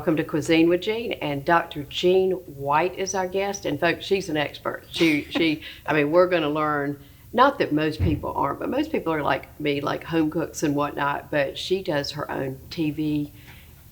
Welcome to Cuisine with Jean, and Dr. Jean White is our guest. And folks, she's an expert. I mean, we're going to learn, not that most people aren't, but most people are like me, like home cooks and whatnot, but she does her own TV,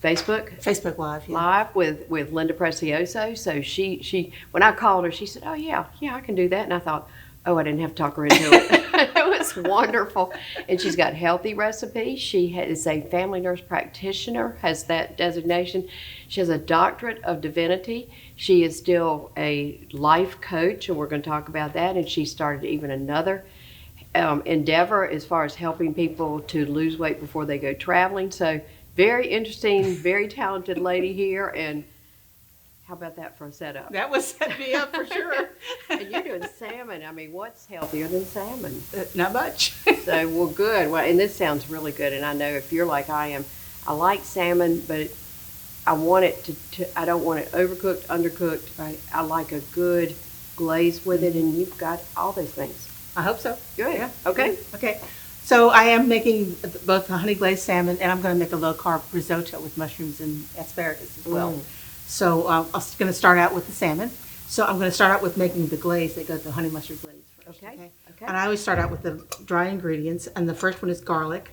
Facebook Live, yeah. Live with Linda Precioso. So she when I called her, she said, oh yeah, I can do that. And I thought, oh, I didn't have to talk her into it. It was wonderful. And she's got healthy recipes. She is a family nurse practitioner, has that designation. She has a doctorate of divinity. She is still a life coach, and we're going to talk about that. And she started even another endeavor as far as helping people to lose weight before they go traveling. So very interesting, very talented lady here. And how about that for a setup? That was set me up for sure. And you're doing salmon. I mean, what's healthier than salmon? Not much. So, well, good. Well, and this sounds really good. And I know if you're like I am, I like salmon, but I want it I don't want it overcooked, undercooked. Right. I like a good glaze with it, and you've got all those things. I hope so. Good. Yeah. Okay. Okay. So I am making both the honey glazed salmon, and I'm going to make a low carb risotto with mushrooms and asparagus as well. So I'm going to start out with the salmon. So I'm going to start out with making the glaze. They go the honey mustard glaze first. Okay. And I always start out with the dry ingredients, and the first one is garlic.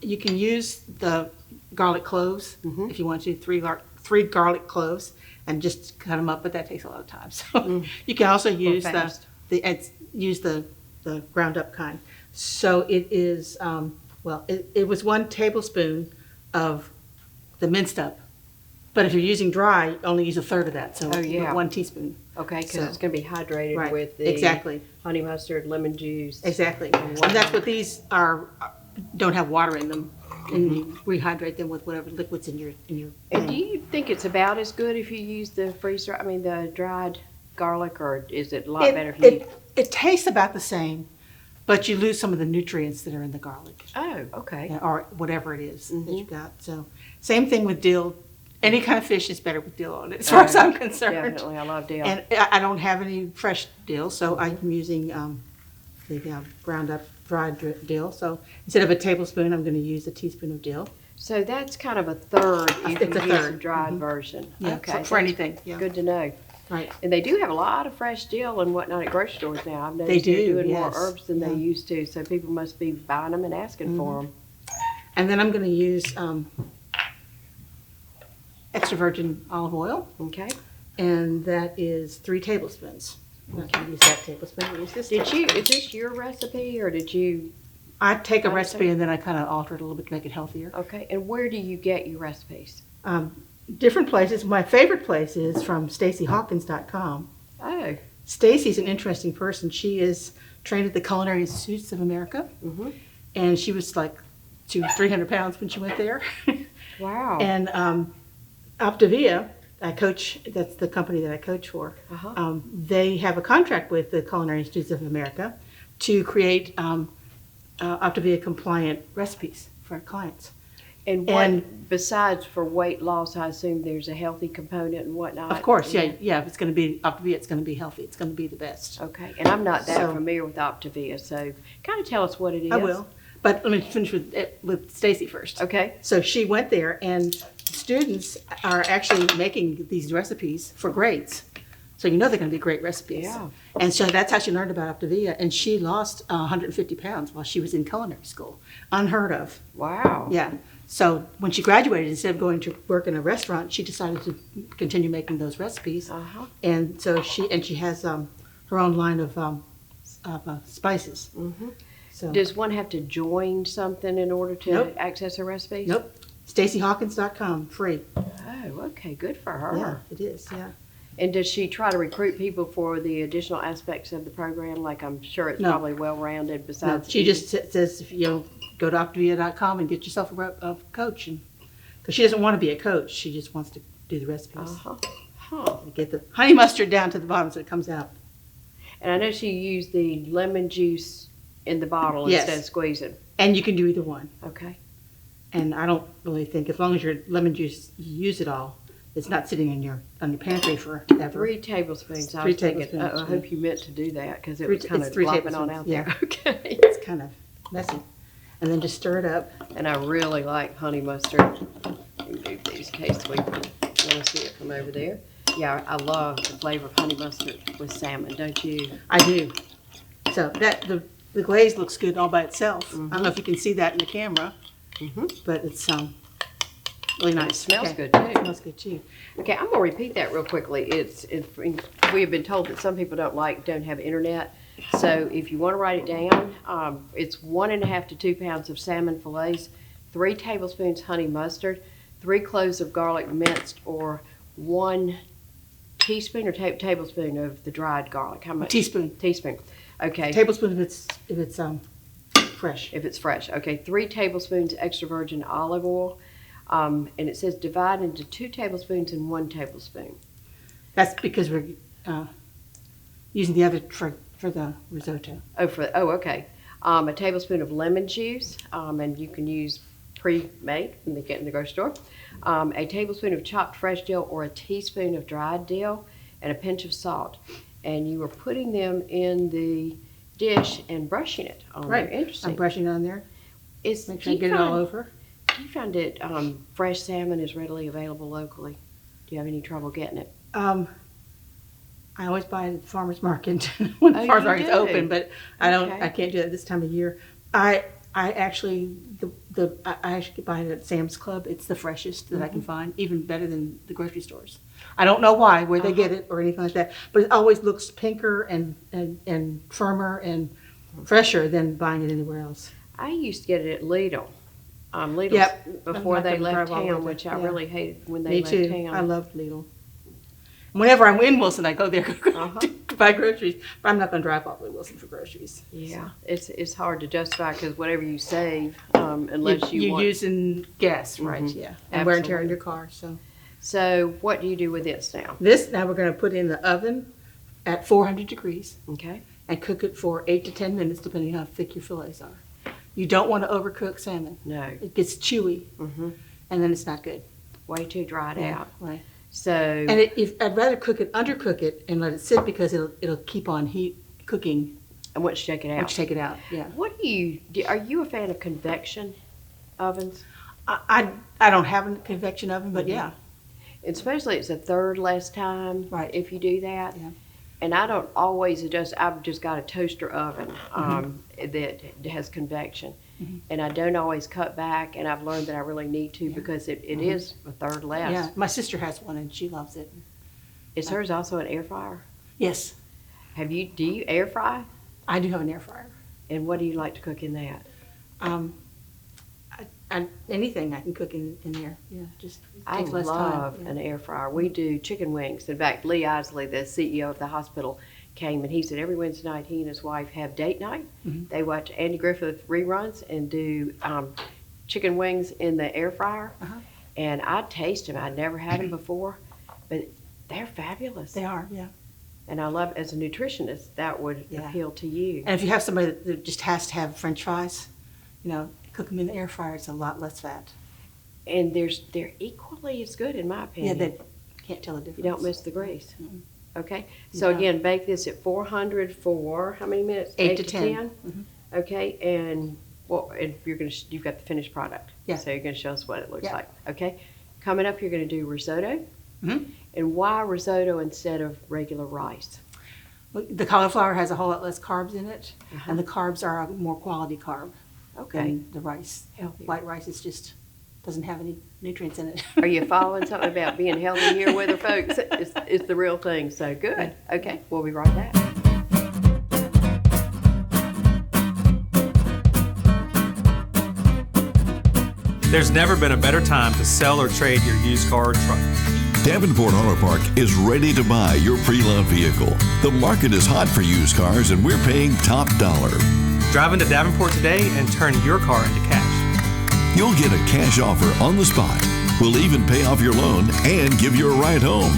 You can use the garlic cloves if you want to, three garlic cloves, and just cut them up, but that takes a lot of time. So you can also use the ground up kind. So it is, it was 1 tablespoon of the minced up. But if you're using dry, only use 1/3 of that. So 1 teaspoon. Okay, because it's going to be hydrated with the honey mustard, lemon juice. Exactly. And that's what these are. Don't have water in them, and you rehydrate them with whatever liquids in your. And do you think it's about as good if you use the the dried garlic, or is it a lot better if you? It tastes about the same, but you lose some of the nutrients that are in the garlic. Oh, okay. Or whatever it is that you got. So same thing with dill. Any kind of fish is better with dill on it, as far as I'm concerned. Definitely, I love dill. And I don't have any fresh dill, so I'm using the ground up dried dill. So instead of a tablespoon, I'm going to use a teaspoon of dill. So that's kind of a third. It's a third. The dried version. Yeah, okay, for anything. Yeah. Good to know. Right. And they do have a lot of fresh dill and whatnot at grocery stores now. I've noticed They they're do, doing more yes. herbs than they used to, so people must be buying them and asking for them. And then I'm going to use extra virgin olive oil, Okay. and that is 3 tablespoons. I'm not going to use that tablespoon. I'll use this. Is this your recipe, or did you? I take a recipe and then I kind of alter it a little bit to make it healthier. Okay. And where do you get your recipes? Different places. My favorite place is from StacyHawkins.com. Oh. Stacy's an interesting person. She is trained at the Culinary Institutes of America, and she was like 200-300 pounds when she went there. Wow. And Optavia, I coach. That's the company that I coach for. They have a contract with the Culinary Institutes of America to create Optavia compliant recipes for our clients. And besides for weight loss, I assume there's a healthy component and whatnot. Of course, yeah. If it's going to be Optavia, it's going to be healthy. It's going to be the best. Okay, and I'm not that familiar with Optavia, so kind of tell us what it is. I will, but let me finish with Stacy first. Okay. So she went there, and students are actually making these recipes for grades. So you know they're going to be great recipes. Yeah. And so that's how she learned about Optavia, and she lost 150 pounds while she was in culinary school. Unheard of. Wow. Yeah. So when she graduated, instead of going to work in a restaurant, she decided to continue making those recipes. And so she has her own line of spices. So does one have to join something in order to access her recipes? Nope. StacyHawkins.com, free. Oh, okay, good for her. Yeah, it is. Yeah. And does she try to recruit people for the additional aspects of the program? Like, I'm sure it's probably well-rounded besides. No, she just says, go to Optavia.com and get yourself a coach. Because she doesn't want to be a coach. She just wants to do the recipes. Get the honey mustard down to the bottom so it comes out. And I know she used the lemon juice in the bottle instead of squeezing. And you can do either one. Okay. And I don't really think, as long as your lemon juice, you use it all, it's not sitting in your pantry forever. 3 tablespoons. I 3 was thinking, tablespoons. I hope you meant to do that because it was kind of 3 flopping on out tablespoons, there. Okay. It's kind of messy. And then just stir it up. And I really like honey mustard. remove these in case we want to see it from over there. Yeah, I love the flavor of honey mustard with salmon, don't you? I do. So the glaze looks good all by itself. I don't know if you can see that in the camera, but it's really nice. It smells Okay. good too. It smells good too. Okay, I'm gonna repeat that real quickly. We have been told that some people don't have internet. So if you want to write it down, it's 1.5 to 2 pounds of salmon fillets, 3 tablespoons honey mustard, 3 cloves of garlic minced, or 1 teaspoon or tablespoon of the dried garlic. How much? Teaspoon. Teaspoon. Okay. Tablespoon if it's fresh. If it's fresh. Okay. 3 tablespoons extra virgin olive oil, and it says divide into 2 tablespoons and 1 tablespoon. That's because we're using the other for the risotto. Okay. A tablespoon of lemon juice, and you can use pre-made when they get in the grocery store. A tablespoon of chopped fresh dill or a teaspoon of dried dill, and a pinch of salt. And you are putting them in the dish and brushing it on Right. there. Interesting. I'm brushing it on there. Make sure I do get it all over. Do you find that fresh salmon is readily available locally? Do you have any trouble getting it? I always buy it at the farmer's market when the farmer's market's do? open, but I don't. Okay. I can't do that this time of year. I actually I actually buy it at Sam's Club. It's the freshest that I can find, even better than the grocery stores. I don't know where they get it or anything like that, but it always looks pinker and firmer and fresher than buying it anywhere else. I used to get it at Lidl. Lidl Yep. before I'm not they gonna left drive all town, over. which I Yeah. really hated when they Me left too. town. I love Lidl. Whenever I'm in Wilson, I go there to buy groceries. But I'm not going to drive all the way to Wilson for groceries. Yeah, it's hard to justify because whatever you save, unless you You're want. using gas, right? Mhm. Yeah, and wear and tear in Absolutely. your car. So So what do you do with this now? now we're going to put in the oven at 400 degrees Okay. and cook it for 8 to 10 minutes, depending how thick your fillets are. You don't want to overcook salmon; No. it gets chewy, and then it's not good. Way too dried out. Right. So And I'd rather undercook it, and let it sit because it'll keep on cooking and once you take it out. once you take it out. Yeah. What do you do? Are you a fan of convection ovens? I don't have a convection oven, but yeah. Especially it's a third less time Right. if you do that. Yeah. And I don't always adjust. I've just got a toaster oven that has convection. And I don't always cut back, and I've learned that I really need to because it is a third less. Yeah, my sister has one and she loves it. Is hers also an air fryer? Yes, Do you air fry? I do have an air fryer. And what do you like to cook in that? Anything I can cook in there. Yeah, just I takes less love time. an air fryer. We do chicken wings. In fact, Lee Isley, the CEO of the hospital, came and he said every Wednesday night he and his wife have date night. They watch Andy Griffith reruns and do chicken wings in the air fryer. And I taste them. I'd never had them before, but they're fabulous. They are, yeah. And I love, as a nutritionist, that would appeal to you. And if you have somebody that just has to have French fries, cook them in the air fryer. It's a lot less fat. And they're equally as good, in my Yeah, opinion. they can't tell the difference. You don't miss the grease. Okay, so Yeah. again, bake this at 400 for how many minutes? 8 to 10. Okay, and you've got the finished product. Yeah. So you're gonna show us what it looks Yeah. like. Okay, coming up, you're gonna do risotto. Mhm. And why risotto instead of regular rice? Well, the cauliflower has a whole lot less carbs in it, and the carbs are a more quality carb Okay, than the rice. healthy. White rice is just doesn't have any nutrients in it. Are you following something about being healthy here with her, folks? It's the real thing. So good. Okay, we'll be right back. There's never been a better time to sell or trade your used car or truck. Davenport Auto Park is ready to buy your pre-loved vehicle. The market is hot for used cars and we're paying top dollar. Drive into Davenport today and turn your car into cash. You'll get a cash offer on the spot. We'll even pay off your loan and give you a ride home.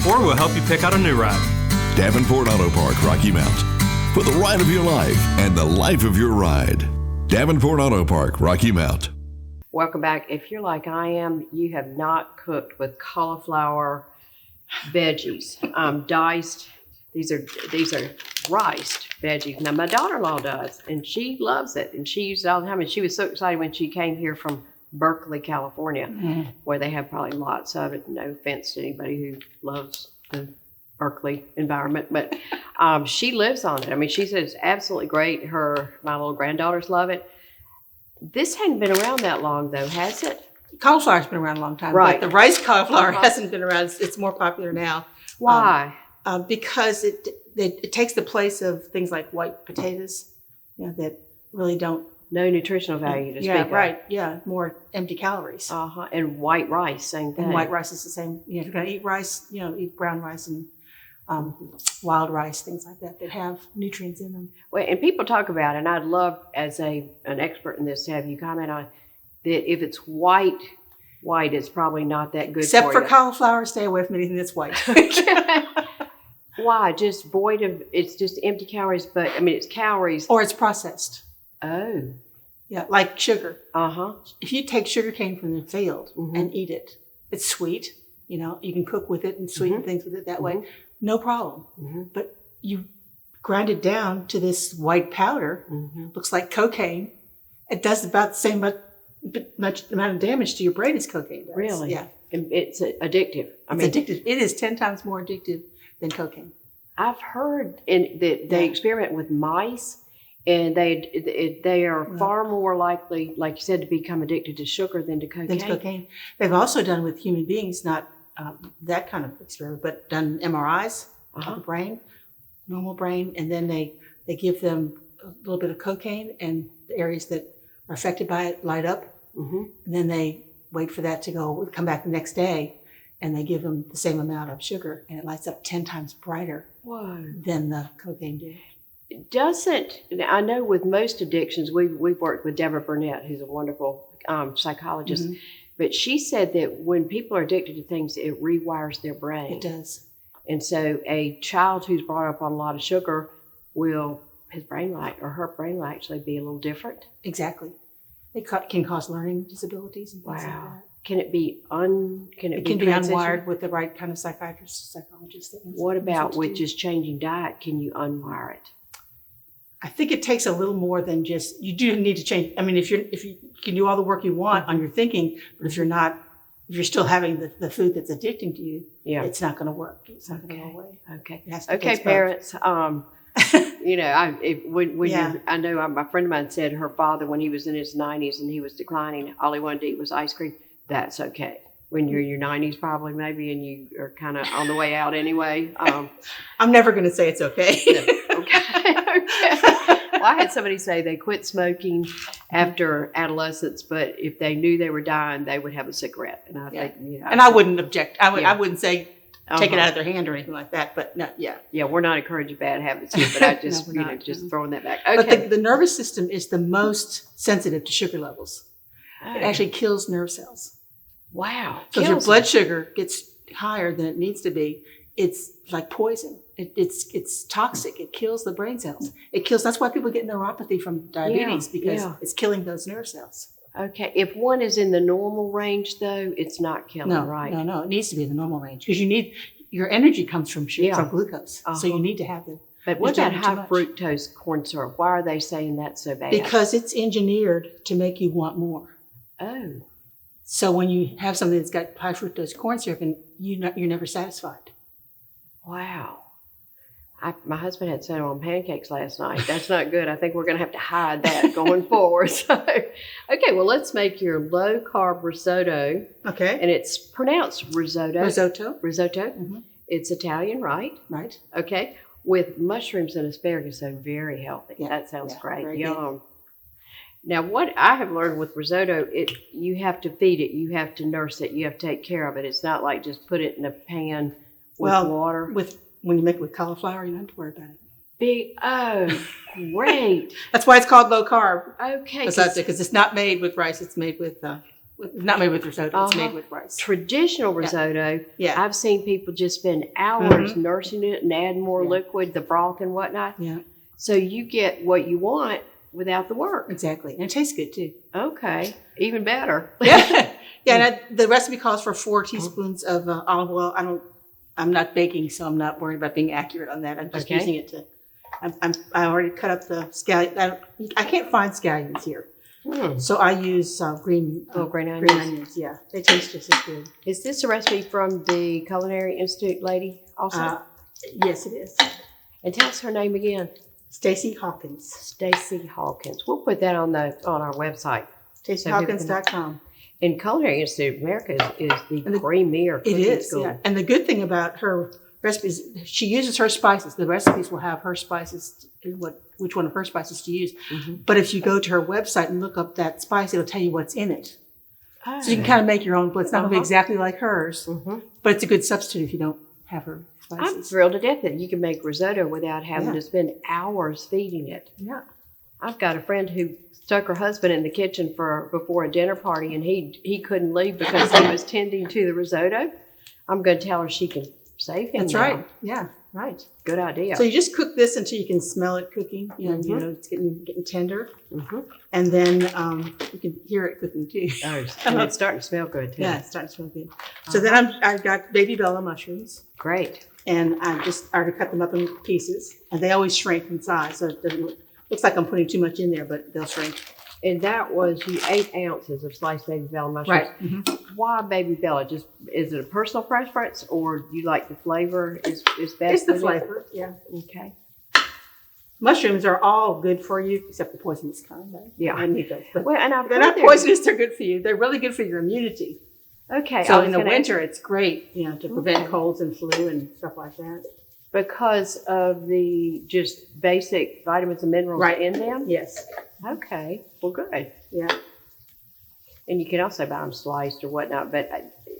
Or we'll help you pick out a new ride. Davenport Auto Park, Rocky Mount. For the ride of your life and the life of your ride. Davenport Auto Park, Rocky Mount. Welcome back. If you're like I am, you have not cooked with cauliflower veggies, diced. These are riced veggies. Now my daughter-in-law does, and she loves it, and she uses it all the time. And she was so excited when she came here from Berkeley, California, where they have probably lots of it. No offense to anybody who loves the Berkeley environment, but she lives on it. I mean, she says it's absolutely great. My little granddaughters love it. This hadn't been around that long, though, has it? Cauliflower's been around a long time, Right. but the rice cauliflower hasn't been around. It's more popular now. Why? Because it takes the place of things like white potatoes, that really don't. No nutritional value to speak of. Right. Yeah, more empty calories. And white rice, same thing. And white rice is the same. If you're going to eat rice, eat brown rice and wild rice, things like that have nutrients in them. Well, and people talk about it, and I'd love, as an expert in this, to have you comment on that. If it's white is probably not that good Except for you. cauliflower, stay away from anything that's white. Why? Just void of, it's just empty calories, but I mean, it's calories. Or it's processed. Oh. Yeah, like sugar. Uh-huh. If you take sugar cane from the field and eat it, it's sweet. You can cook with it and sweeten things with it that way. No problem. But you grind it down to this white powder, looks like cocaine. It does about the same much amount of damage to your brain as cocaine does. Really? Yeah. And it's addictive. It's addictive. It is 10 times more addictive than cocaine. I've heard that they experiment with mice, and they are far more likely, like you said, to become addicted to sugar than to cocaine. They've also done with human beings, not that kind of experiment, but done MRIs of the brain, normal brain, and then they give them a little bit of cocaine, and the areas that are affected by it light up, and then they wait for that to come back the next day, and they give them the same amount of sugar, and it lights up 10 times brighter than the cocaine did. I know with most addictions, we've worked with Deborah Burnett, who's a wonderful psychologist, but she said that when people are addicted to things, it rewires their brain. It does. And so a child who's brought up on a lot of sugar his brain or her brain will actually be a little different. Exactly. It can cause learning disabilities and things like that. Can it be It can be unwired with the right kind of psychiatrist, psychologist. What about with just changing diet? Can you unwire it? I think it takes a little more than just, you do need to change. I mean, if you can do all the work you want on your thinking, but if you're still having the food that's addicting to you, it's not going to work. It's not going to go away. Okay, parents. I know my friend of mine said her father, when he was in his 90s and he was declining, all he wanted to eat was ice cream. That's okay. When you're in your 90s, probably maybe, and you are kind of on the way out anyway. I'm never going to say it's okay. Okay. Well, I had somebody say they quit smoking after adolescence, but if they knew they were dying, they would have a cigarette. And I think, and I wouldn't object. I wouldn't say take it out of their hand or anything like that. But no, yeah, we're not encouraging bad habits here, but I just just throwing that back. Okay. But the nervous system is the most sensitive to sugar levels. It actually kills nerve cells. Wow. So if your blood sugar gets higher than it needs to be, it's like poison. It's toxic. It kills the brain cells. That's why people get neuropathy from diabetes, because it's killing those nerve cells. Okay. If one is in the normal range, though, it's not killing, right? No. It needs to be in the normal range, because your energy comes from sugar, from glucose. So you need to have the. But what's that high fructose corn syrup? Why are they saying that's so bad? Because it's engineered to make you want more. Oh. So when you have something that's got high fructose corn syrup, and you're never satisfied. Wow. My husband had cinnamon on pancakes last night. That's not good. I think we're going to have to hide that going forward. So, okay, well, let's make your low-carb risotto. Okay. And it's pronounced risotto. Risotto. Mm-hmm. It's Italian, right? Right. Okay. With mushrooms and asparagus, so very healthy. Yeah. That sounds great. Yum. Good. Now, what I have learned with risotto, you have to feed it. You have to nurse it. You have to take care of it. It's not like just put it in a pan with water. When you make it with cauliflower, you don't have to worry about it. Great. That's why it's called low carb. Okay. Because it's not made with rice. It's made with, not made with risotto. It's made with rice. Traditional risotto, Yeah. I've seen people just spend hours nursing it and add more liquid, the broth and whatnot. Yeah. So you get what you want without the work. Exactly. And it tastes good, too. Okay. Even better. Yeah. And the recipe calls for 4 teaspoons of olive oil. I'm not baking, so I'm not worried about being accurate on that. I'm just using it to. I already cut up the scallion. I can't find scallions here. So I use green green onions. Green onions, yeah. They taste just as good. Is this a recipe from the Culinary Institute lady also? Yes, it is. And tell us her name again. Stacy Hawkins. Stacy Hawkins. We'll put that on our website. StacyHawkins.com. And Culinary Institute of America is the premier cooking It is, school. yeah. And the good thing about her recipes, she uses her spices. The recipes will have her spices, which one of her spices to use. But if you go to her website and look up that spice, it'll tell you what's in it. Oh. So you can kind of make your own, but it's not going to be exactly like hers. But it's a good substitute if you don't have her I'm spices. thrilled to death that you can make risotto without having to spend hours feeding it. Yeah. I've got a friend who stuck her husband in the kitchen before a dinner party, and he couldn't leave because he was tending to the risotto. I'm going to tell her she can save him. That's now. right. Yeah, right. Good idea. So you just cook this until you can smell it cooking. You know, it's getting tender. And then you can hear it cooking too. Oh, and it's starting to smell good too. Yeah, it's starting to smell good. So then I've got baby Bella mushrooms. Great. And I already cut them up in pieces. And they always shrink in size. So it doesn't looks like I'm putting too much in there, but they'll shrink. And that was 8 ounces of sliced baby Bella mushrooms. Right. Why baby Bella? Just is it a personal preference, or you like the flavor? Is best? It's the with it? flavor, yeah. Okay. Mushrooms are all good for you, except the poisonous kind. Right? Yeah. I need those. But Well, and I've they're heard not poisonous, they're good for you. They're really good for your immunity. Okay. So I in was the gonna- winter, it's great, to prevent colds and flu and stuff like that. because of the just basic vitamins and minerals in them. Yes. Okay. Well, good. Yeah. And you can also buy them sliced or whatnot, but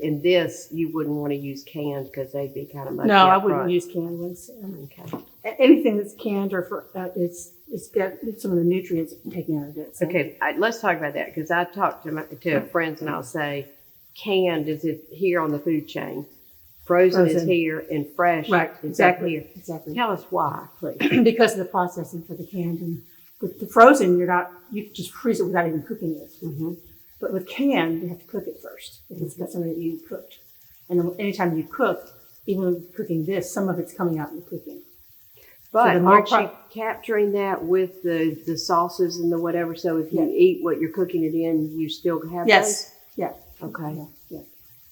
in this, you wouldn't want to use canned because they'd be kind of mushy. No, I up wouldn't front. use canned ones. Okay. Anything that's canned or it's got some of the nutrients taken out of it. So. Okay, let's talk about that because I talk to friends and I'll say, canned is it here on the food chain, frozen is here, and fresh Right. is Exactly. up here. Exactly. Tell us why, please. Because of the processing for the canned and with the frozen, you just freeze it without even cooking it. But with canned, you have to cook it first if it's got something that you cooked. And then anytime you cook, even when cooking this, some of it's coming out in the cooking. But the more aren't you capturing that with the sauces and the whatever? So if you eat what you're cooking it in, you still have Yes. Yeah. those? Okay. Yeah.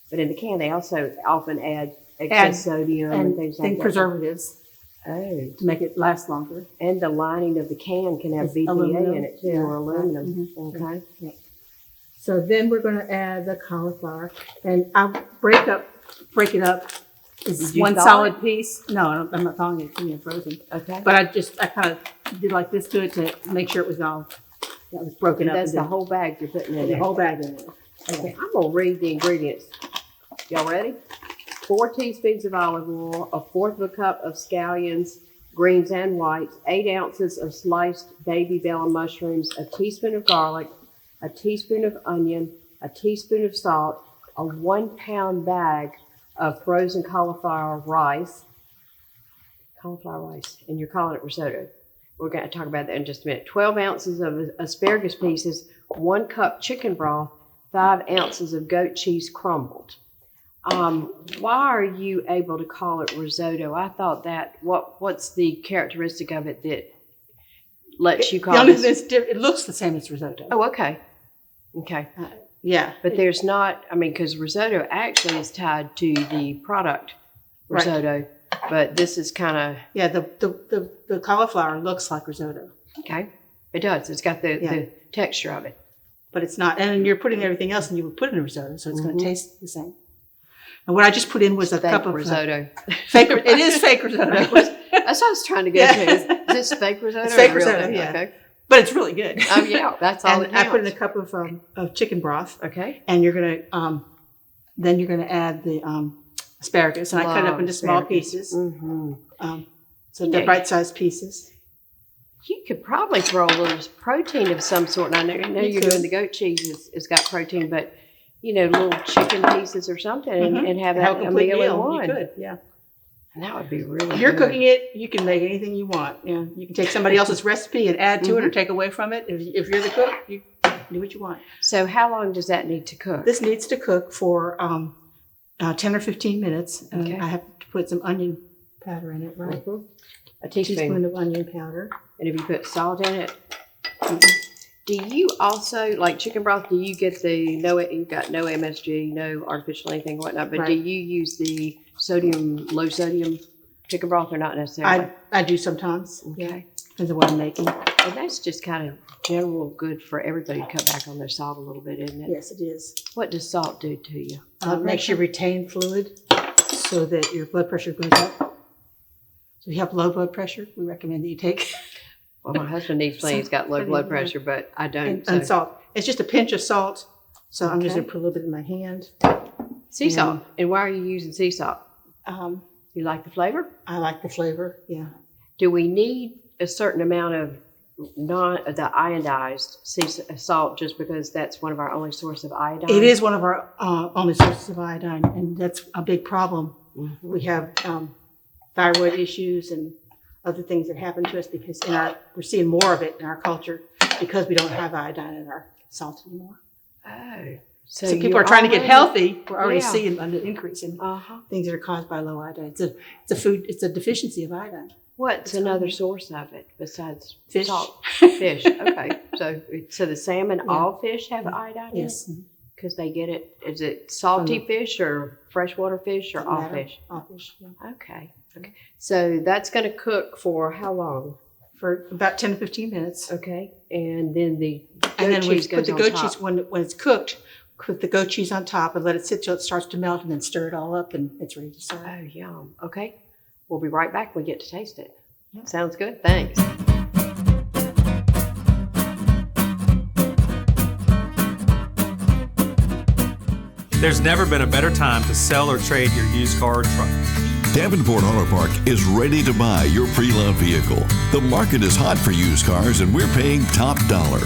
But in the can, they also often add excess sodium and things like that. preservatives Oh. to make it last longer. And the lining of the can can have It's BPA aluminum. in it too, Yeah, or right. aluminum. Mhm. Okay. Yeah. So then we're going to add the cauliflower, and I'll break it up. It's Did you one thaw solid it? piece. No, I'm not thawing it. It's being frozen. Okay. But I kind of did like this to it to make sure it was all that was broken up. That's and the whole bag you're putting in the there. whole bag in there. Okay, I'm gonna read the ingredients. Y'all ready? 4 teaspoons of olive oil, 1/4 cup of scallions, greens and whites, 8 ounces of sliced baby Bella mushrooms, a teaspoon of garlic, a teaspoon of onion, a teaspoon of salt, a 1-pound bag of frozen cauliflower rice, and you're calling it risotto. We're going to talk about that in just a minute. 12 ounces of asparagus pieces, 1 cup chicken broth, 5 ounces of goat cheese crumbled. Why are you able to call it risotto? I thought that, what's the characteristic of it that lets you The call only it? thing that's it looks the same as risotto. Oh, okay. Okay. Yeah. But there's not, because risotto actually is tied to the product risotto, but this is kind of, Yeah, the cauliflower looks like risotto, okay. It does. It's got the texture of it. but it's not. And you're putting everything else and you would put in a risotto, so it's going to taste the same. And what I just put in was a Fake cup of risotto. Fake. It is fake risotto. That's what I was trying to go to. Is this fake risotto? It's fake or real? risotto, yeah. Okay. But it's really good. Oh, yeah. That's all And that I put in a counts. cup of chicken broth, Okay. and you're gonna then you're gonna add the asparagus, and I cut it up into small pieces, so they're bite-sized pieces. You could probably throw a little protein of some sort. And I know you're could. doing the goat cheese. It's got protein, but little chicken pieces or something, and have Have that a a complete meal in meal. one. You could, yeah. And that would be really. If you're good. cooking it, you can make anything you want. You can take somebody else's recipe and add to it or take away from it. If you're the cook, you do what you want. So how long does that need to cook? This needs to cook for 10 or 15 minutes. And Okay. I have to put some onion powder in it, right? A Teaspoon teaspoon. of onion powder. And if you put salt in it, Do you also, like chicken broth, do you get the, no, you've got no MSG, no artificial anything, whatnot, but do Right. you use the low sodium chicken broth or not necessarily? I do sometimes. Yeah, Okay. depends on what I'm making. And that's just kind of general good for everybody to cut back on their salt a little bit, isn't it? Yes, it is. What does salt do to you? Makes you retain fluid so that your blood pressure goes up. So if you have low blood pressure, we recommend that you take Well, my husband needs plenty. He's got low blood pressure, but I don't. and salt. It's just a pinch of salt. So I'm just Okay. gonna put a little bit in my hand. Sea salt. And why are you using sea salt? You like the flavor? I like the flavor. Yeah. Do we need a certain amount of the iodized salt just because that's one of our only source of iodine? It is one of our only sources of iodine, and that's a big problem. Mm-hmm. We have thyroid issues and other things that happen to us because we're seeing more of it in our culture because we don't have iodine in our salt anymore. Oh. So people are trying to get healthy. We're already seeing an increase in Uh-huh. things that are caused by low iodine. It's a deficiency of iodine. What's another source of it besides Fish. salt? Fish. Okay. So the salmon, all fish have iodine in Yes. it? Because they get it, is it salty fish or freshwater fish or all Matter. fish? All fish. Yeah. Okay. So that's going to cook for how long? For about 10 to 15 minutes. Okay. And then the And goat then we cheese put goes the on goat top. cheese, when it's cooked, put the goat cheese on top and let it sit till it starts to melt and then stir it all up and it's ready to serve. Oh, yum. Okay. We'll be right back when we get to taste it. Sounds good. Thanks. There's never been a better time to sell or trade your used car or truck. Davenport Auto Park is ready to buy your pre-loved vehicle. The market is hot for used cars and we're paying top dollar.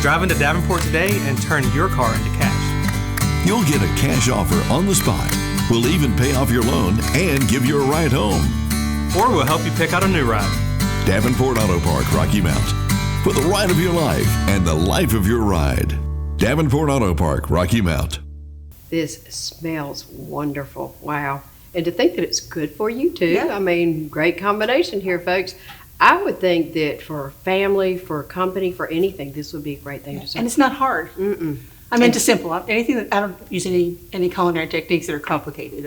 Drive into Davenport today and turn your car into cash. You'll get a cash offer on the spot. We'll even pay off your loan and give you a ride home. Or we'll help you pick out a new ride. Davenport Auto Park, Rocky Mount. For the ride of your life and the life of your ride. Davenport Auto Park, Rocky Mount. This smells wonderful. Wow. And to think that it's good for you too. Yeah. I mean, great combination here, folks. I would think that for family, for company, for anything, this would be a great thing to serve. And it's not hard. Mm-mm. I'm into simple. Anything that I don't use any culinary techniques that are complicated.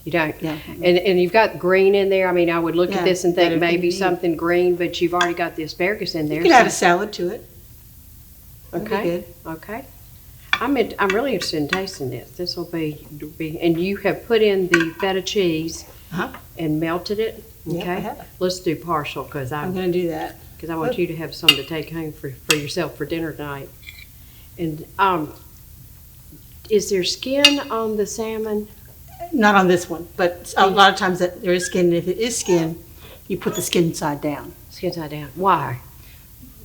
You don't. Yeah. And you've got green in there. I mean, I would look Yeah, at this and think everything maybe you need. something green, but you've already got the asparagus in there. You could add a salad to it. That'd be Okay. good. Okay. I'm really interested in tasting this. This will be, and you have put in the feta cheese Uh-huh. and melted it. Yeah, Okay. I have. Let's do partial because I'm going to do that. I want you to have some to take home for yourself for dinner tonight. And is there skin on the salmon? Not on this one, but a lot of times that there is skin. And if it is skin, you put the skin side down Skin side down. Why?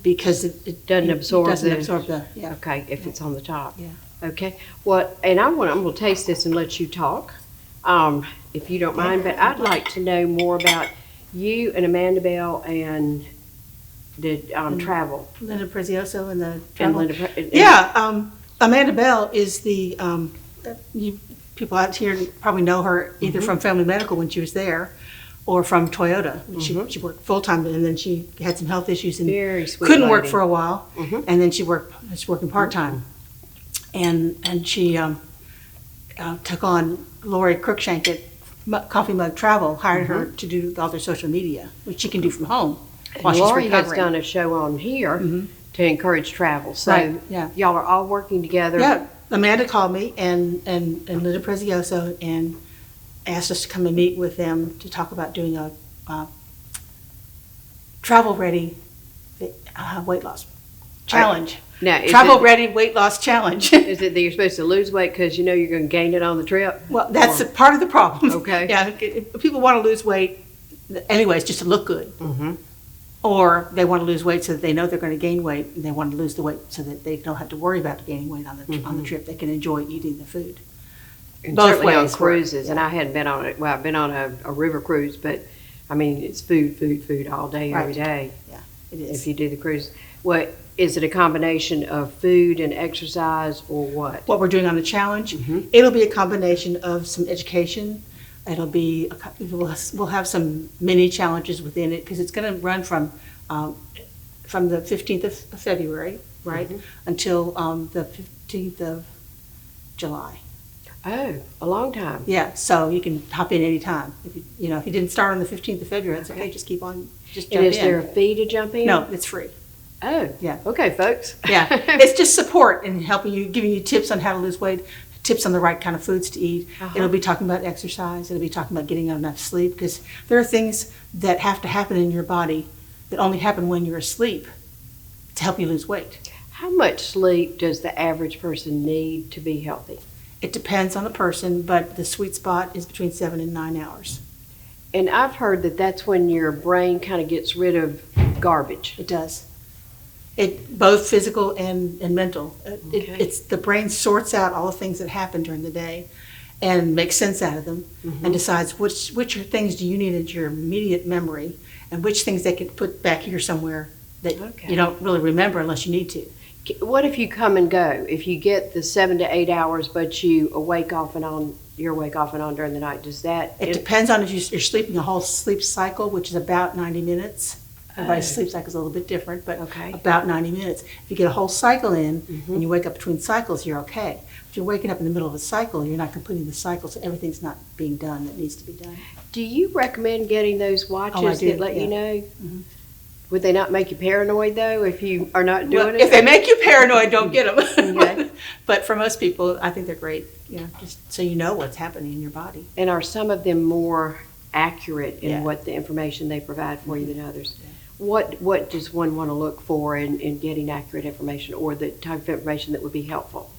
because it Doesn't absorb doesn't the- absorb the yeah. Okay, if it's on the top. Yeah. Okay. What? And I'm going to taste this and let you talk, if you don't mind. But I'd like to know more about you and Amanda Bell and the travel. Linda Prezioso and the And travel. Linda. Yeah, Amanda Bell is the people out here probably know her either from Family Medical when she was there, or from Toyota. She worked full time, and then she had some health issues and Very sweet. couldn't work lady. for a while, and then she's working part time, and she took on Lori Cruikshank at Coffee Mug Travel, hired her to do all their social media, which she can do from home while she's Lori has recovering. done a show on here to encourage travel. So Right, yeah. y'all are all working together. Yeah, Amanda called me and Linda Prezioso and asked us to come and meet with them to talk about doing a travel-ready weight loss challenge. Now, is Travel-ready weight loss challenge. Is it that you're supposed to lose weight because you know you're going to gain it on the trip? Well, that's a part of the problem. Okay. Yeah, if people want to lose weight, anyways, just to look good. Mhm. Or they want to lose weight so that they know they're going to gain weight, and they want to lose the weight so that they don't have to worry about gaining weight on the trip. They can enjoy eating the food. And Both certainly on ways work, cruises, and I hadn't been on it. Well, I've been on a river cruise, but I mean it's food all day, every Right. day. Yeah, it is. If you do the cruise, what is it? A combination of food and exercise, or what? What we're doing on the challenge, it'll be a combination of some education. It'll be we'll have some mini challenges within it because it's going to run from from the 15th of February, right, until the 15th of July. Oh, a long time. Yeah, so you can hop in anytime. If if you didn't start on the 15th of February, it's okay. Just keep on, just jump And in. is there a fee to jump in? No, it's free. Oh, Yeah. Okay, folks. Yeah, it's just support and helping you, giving you tips on how to lose weight, tips on the right kind of foods to eat. It'll be talking about exercise. It'll be talking about getting enough sleep, because there are things that have to happen in your body that only happen when you're asleep to help you lose weight. How much sleep does the average person need to be healthy? It depends on the person, but the sweet spot is between 7 and 9 hours. And I've heard that that's when your brain kind of gets rid of garbage. It does. It both physical and mental. Okay. It's the brain sorts out all the things that happen during the day and makes sense out of them, and decides which things do you need into your immediate memory, and which things they can put back here somewhere that you don't really remember unless you need to. What if you come and go? If you get the 7 to 8 hours, but you awake off and on, you're awake off and on during the night, does that? It depends on if you're sleeping a whole sleep cycle, which is about 90 minutes. Everybody's sleep cycle is a little bit different, but about 90 minutes. If you get a whole cycle in and you wake up between cycles, you're okay. If you're waking up in the middle of a cycle, you're not completing the cycle, so everything's not being done that needs to be done. Do you recommend getting those watches do, that let you yeah. know? Would they not make you paranoid, though, if you are not doing it? If they make you paranoid, don't get them. Okay. But for most people, I think they're great. Just so you know what's happening in your body. And are some of them more accurate in Yeah. what the information they provide for you than others? What does one want to look for in getting accurate information, or the type of information that would be helpful?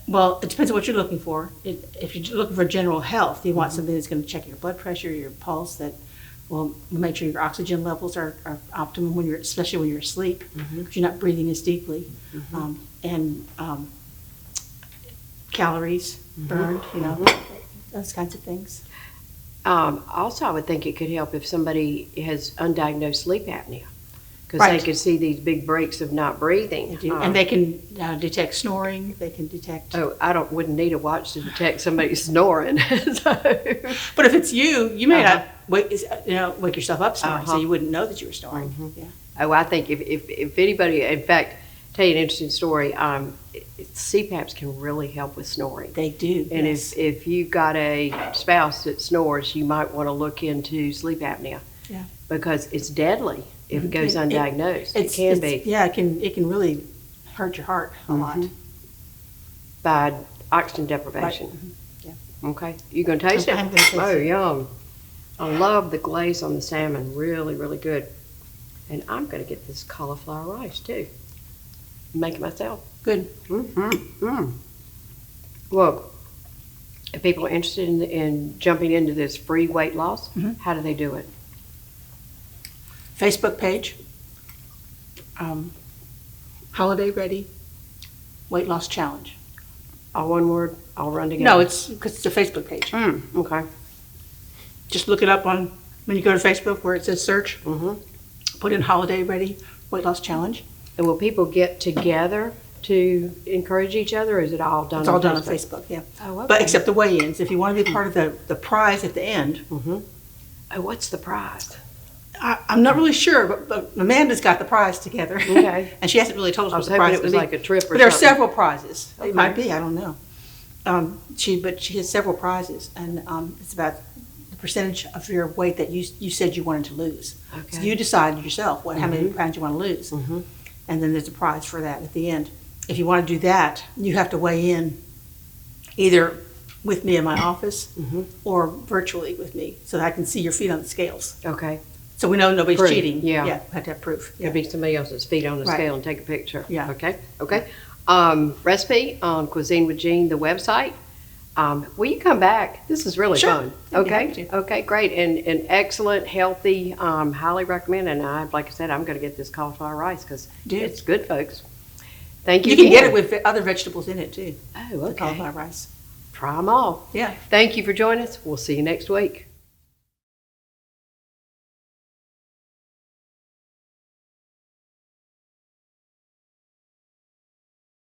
Well, it depends on what you're looking for. If you're looking for general health, you want something that's going to check your blood pressure, your pulse, that will make sure your oxygen levels are optimum especially when you're asleep, because you're not breathing as deeply, and calories burned, those kinds of things. Also, I would think it could help if somebody has undiagnosed sleep apnea, because Right. they could see these big breaks of not breathing. And they can detect snoring. They can detect. Oh, wouldn't need a watch to detect somebody snoring. But if it's you, you may not wake yourself up snoring, so you wouldn't know that you were snoring. Yeah. Oh, I think if anybody, in fact, tell you an interesting story. CPAPs can really help with snoring. They do. And yes. if you've got a spouse that snores, you might want to look into sleep apnea. Yeah. Because it's deadly if it goes undiagnosed. It can be. Yeah, it can really hurt your heart a lot. By oxygen deprivation. Right. Okay. You going to taste it? I'm gonna taste Oh, it. yum. I love the glaze on the salmon. Really, really good. And I'm going to get this cauliflower rice, too. Make it myself. Good. Well, if people are interested in jumping into this free weight loss, how do they do it? Facebook page. Holiday Ready Weight Loss Challenge. All one word, all run together? No, it's because it's a Facebook page. Okay. Just look it up when you go to Facebook where it says search. Put in Holiday Ready Weight Loss Challenge. And will people get together to encourage each other, or is it all done It's on all done on Facebook? Facebook, yeah. Oh, okay. But except the weigh-ins. If you want to be part of the prize at the end, Oh, what's the prize? I'm not really sure, but Amanda's got the prize together. Okay. And she hasn't really told us I what was the hoping prize it was is gonna like be. a trip or But there are something. several prizes. Okay. It might be, I don't know. But she has several prizes, and it's about the percentage of your weight that you said you wanted to lose. So Okay. you decide yourself how many pounds you want to lose. And then there's a prize for that at the end. If you want to do that, you have to weigh in either with me in my office or virtually with me, so that I can see your feet on the scales. Okay. So we know nobody's Proof, cheating. yeah. We have to have proof. It'll be somebody else's feet on the Right. scale and take a picture. Yeah. Okay. Okay. Recipe on Cuisine with Jean, the website. Will you come back? This is really Sure. fun. I'd be happy Okay. to. Okay. Great. And excellent, healthy. Highly recommend. And like I said, I'm going to get this cauliflower rice because Do. it's good, folks. Thank you. You can get it again. with other vegetables in it too. Oh, The okay. cauliflower rice. Try them all. Yeah. Thank you for joining us. We'll see you next week.